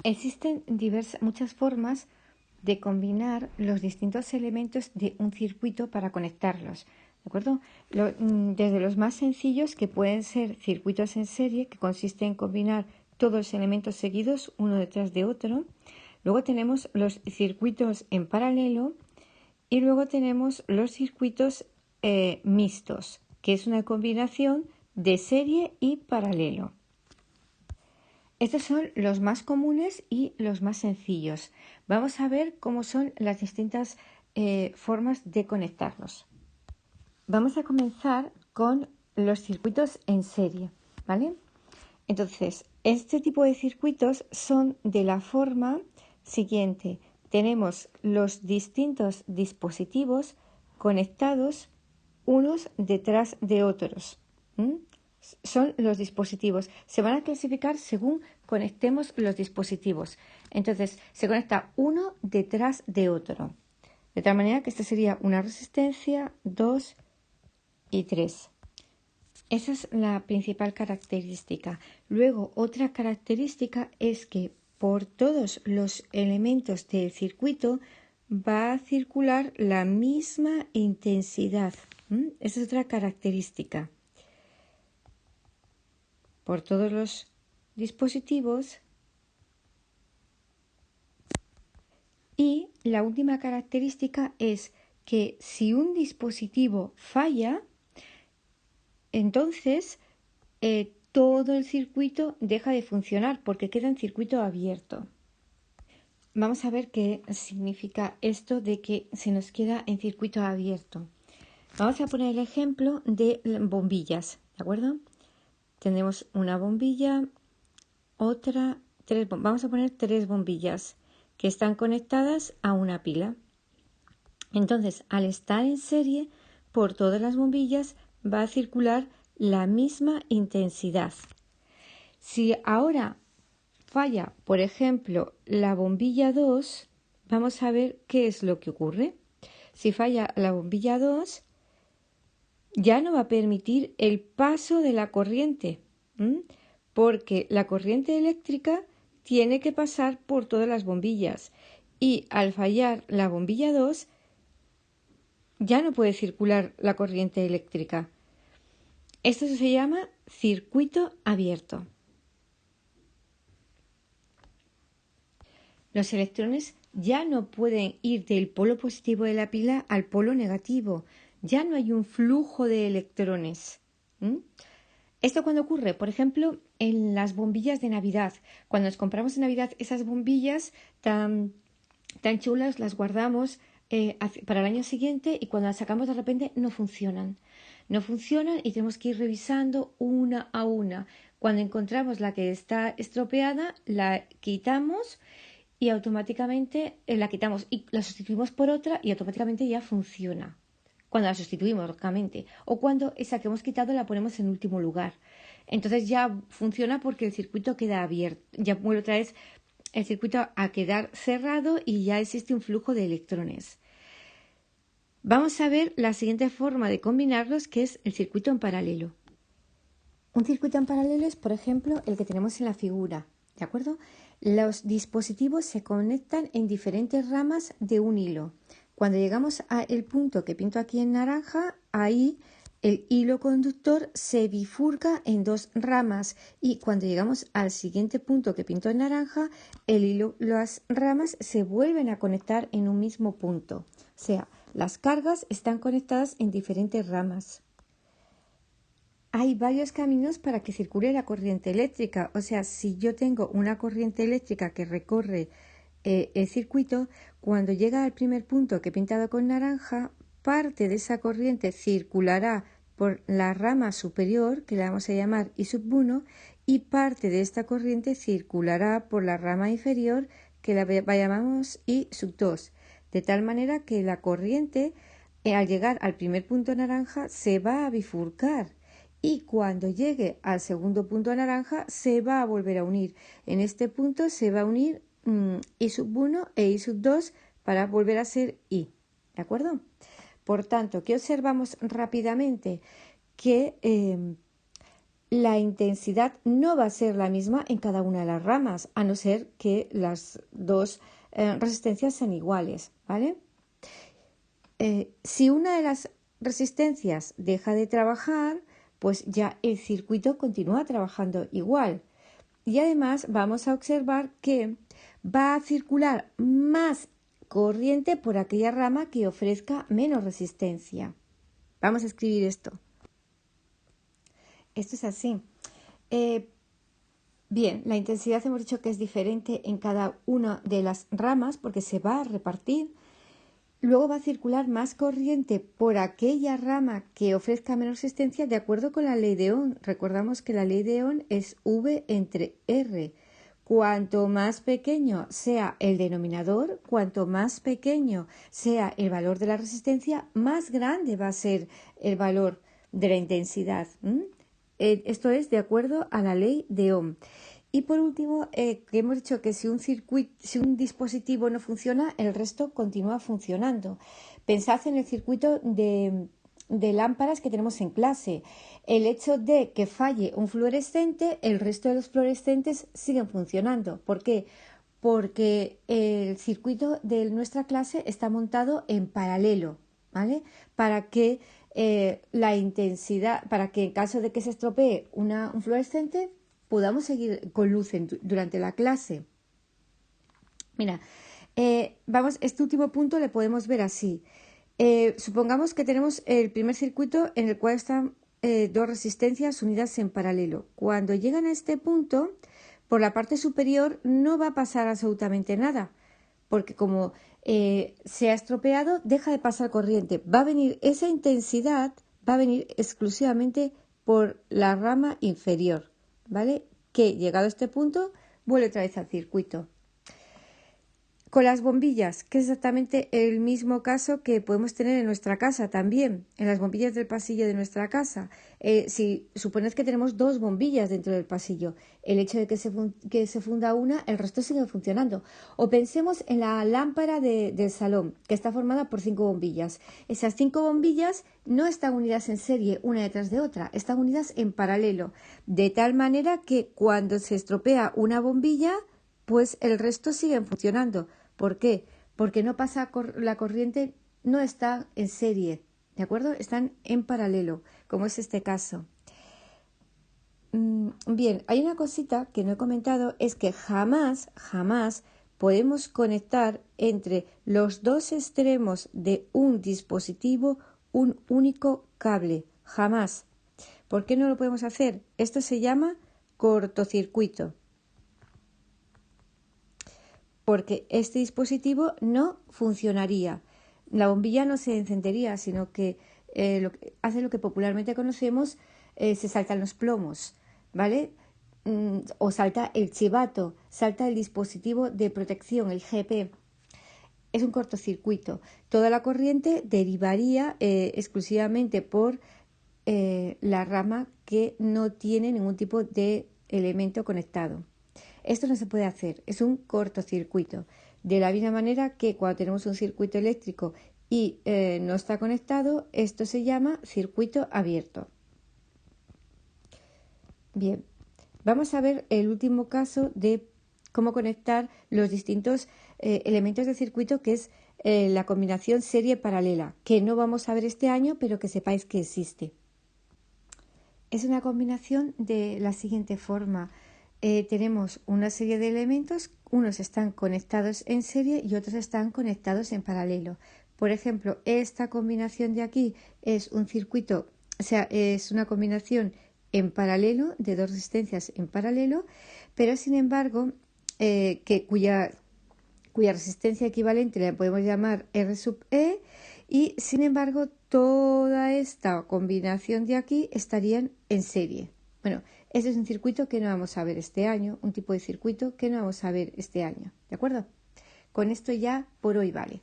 Existen muchas formas de combinar los distintos elementos de un circuito para conectarlos, ¿de acuerdo? Desde los más sencillos, que pueden ser circuitos en serie, que consiste en combinar todos los elementos seguidos uno detrás de otro. Luego tenemos los circuitos en paralelo y luego tenemos los circuitos mixtos, que es una combinación de serie y paralelo. Estos son los más comunes y los más sencillos. Vamos a ver cómo son las distintas formas de conectarlos. Vamos a comenzar con los circuitos en serie, ¿vale? Entonces, este tipo de circuitos son de la forma siguiente. Tenemos los distintos dispositivos conectados unos detrás de otros. Son los dispositivos. Se van a clasificar según conectemos los dispositivos. Entonces, se conecta uno detrás de otro. De tal manera que esta sería una resistencia, 2 y 3. Esa es la principal característica. Luego, otra característica es que por todos los elementos del circuito va a circular la misma intensidad. Esa es otra característica. Por todos los dispositivos. Y la última característica es que si un dispositivo falla, entonces todo el circuito deja de funcionar porque queda en circuito abierto. Vamos a ver qué significa esto de que se nos queda en circuito abierto. Vamos a poner el ejemplo de bombillas, ¿de acuerdo? Tenemos una bombilla, otra, vamos a poner 3 bombillas que están conectadas a una pila. Entonces, al estar en serie, por todas las bombillas va a circular la misma intensidad. Si ahora falla, por ejemplo, la bombilla 2, vamos a ver qué es lo que ocurre. Si falla la bombilla 2, ya no va a permitir el paso de la corriente, porque la corriente eléctrica tiene que pasar por todas las bombillas y al fallar la bombilla 2 ya no puede circular la corriente eléctrica. Esto se llama circuito abierto. Los electrones ya no pueden ir del polo positivo de la pila al polo negativo. Ya no hay un flujo de electrones. ¿Esto cuándo ocurre? Por ejemplo, en las bombillas de Navidad. Cuando nos compramos en Navidad esas bombillas tan chulas, las guardamos para el año siguiente y cuando las sacamos de repente no funcionan. No funcionan y tenemos que ir revisando una a una. Cuando encontramos la que está estropeada, la quitamos y automáticamente la quitamos y la sustituimos por otra y automáticamente ya funciona. Cuando la sustituimos, lógicamente, o cuando esa que hemos quitado la ponemos en último lugar. Entonces ya funciona porque el circuito queda abierto. Ya vuelve otra vez el circuito a quedar cerrado y ya existe un flujo de electrones. Vamos a ver la siguiente forma de combinarlos, que es el circuito en paralelo. Un circuito en paralelo es, por ejemplo, el que tenemos en la figura, ¿de acuerdo? Los dispositivos se conectan en diferentes ramas de un hilo. Cuando llegamos al punto que pinto aquí en naranja, ahí el hilo conductor se bifurca en 2 ramas y cuando llegamos al siguiente punto que pinto en naranja, las ramas se vuelven a conectar en un mismo punto. O sea, las cargas están conectadas en diferentes ramas. Hay varios caminos para que circule la corriente eléctrica. O sea, si yo tengo una corriente eléctrica que recorre el circuito, cuando llega al primer punto que he pintado con naranja, parte de esa corriente circulará por la rama superior, que la vamos a llamar I sub 1, y parte de esta corriente circulará por la rama inferior, que la llamamos I sub 2, de tal manera que la corriente, al llegar al primer punto naranja, se va a bifurcar. Y cuando llegue al segundo punto naranja se va a volver a unir. En este punto se va a unir I sub 1 e I sub 2 para volver a ser I. ¿De acuerdo? Por tanto, ¿qué observamos rápidamente? Que la intensidad no va a ser la misma en cada una de las ramas, a no ser que las dos resistencias sean iguales, ¿vale? Si una de las resistencias deja de trabajar, pues ya el circuito continúa trabajando igual. Y además vamos a observar que va a circular más corriente por aquella rama que ofrezca menos resistencia. Vamos a escribir esto. Esto es así. Bien, la intensidad hemos dicho que es diferente en cada una de las ramas porque se va a repartir. Luego va a circular más corriente por aquella rama que ofrezca menos resistencia de acuerdo con la ley de Ohm. Recordamos que la ley de Ohm es V entre R. Cuanto más pequeño sea el denominador, cuanto más pequeño sea el valor de la resistencia, más grande va a ser el valor de la intensidad. Esto es de acuerdo a la ley de Ohm. Y por último, que hemos dicho que si un dispositivo no funciona, el resto continúa funcionando. Pensad en el circuito de lámparas que tenemos en clase. El hecho de que falle un fluorescente, el resto de los fluorescentes siguen funcionando. ¿Por qué? Porque el circuito de nuestra clase está montado en paralelo, ¿vale? Para que la intensidad, para que en caso de que se estropee un fluorescente, podamos seguir con luz durante la clase. Mira, este último punto le podemos ver así. Supongamos que tenemos el primer circuito en el cual están dos resistencias unidas en paralelo. Cuando llegan a este punto, por la parte superior no va a pasar absolutamente nada, porque como se ha estropeado, deja de pasar corriente. Va a venir esa intensidad, va a venir exclusivamente por la rama inferior, ¿vale? Que llegado a este punto, vuelve otra vez al circuito. Con las bombillas, que es exactamente el mismo caso que podemos tener en nuestra casa también, en las bombillas del pasillo de nuestra casa. Si supones que tenemos dos bombillas dentro del pasillo, el hecho de que se funda una, el resto sigue funcionando. O pensemos en la lámpara del salón, que está formada por 5 bombillas. Esas 5 bombillas no están unidas en serie una detrás de otra, están unidas en paralelo, de tal manera que cuando se estropea una bombilla, pues el resto sigue funcionando. ¿Por qué? Porque no pasa la corriente, no está en serie, ¿de acuerdo? Están en paralelo, como es este caso. Bien, hay una cosita que no he comentado, es que jamás podemos conectar entre los dos extremos de un dispositivo un único cable. Jamás. ¿Por qué no lo podemos hacer? Esto se llama cortocircuito, porque este dispositivo no funcionaría. La bombilla no se encendería, sino que hace lo que popularmente conocemos, se saltan los plomos, ¿vale? O salta el chivato, salta el dispositivo de protección, el GP. Es un cortocircuito. Toda la corriente derivaría exclusivamente por la rama que no tiene ningún tipo de elemento conectado. Esto no se puede hacer, es un cortocircuito. De la misma manera que cuando tenemos un circuito eléctrico y no está conectado, esto se llama circuito abierto. Bien, vamos a ver el último caso de cómo conectar los distintos elementos del circuito, que es la combinación serie paralela, que no vamos a ver este año, pero que sepáis que existe. Es una combinación de la siguiente forma. Tenemos una serie de elementos, unos están conectados en serie y otros están conectados en paralelo. Por ejemplo, esta combinación de aquí es un circuito, o sea, es una combinación en paralelo, de dos resistencias en paralelo, pero sin embargo, cuya resistencia equivalente la podemos llamar R sub E, y sin embargo toda esta combinación de aquí estarían en serie. Bueno, este es un circuito que no vamos a ver este año, un tipo de circuito que no vamos a ver este año, ¿de acuerdo? Con esto ya por hoy vale.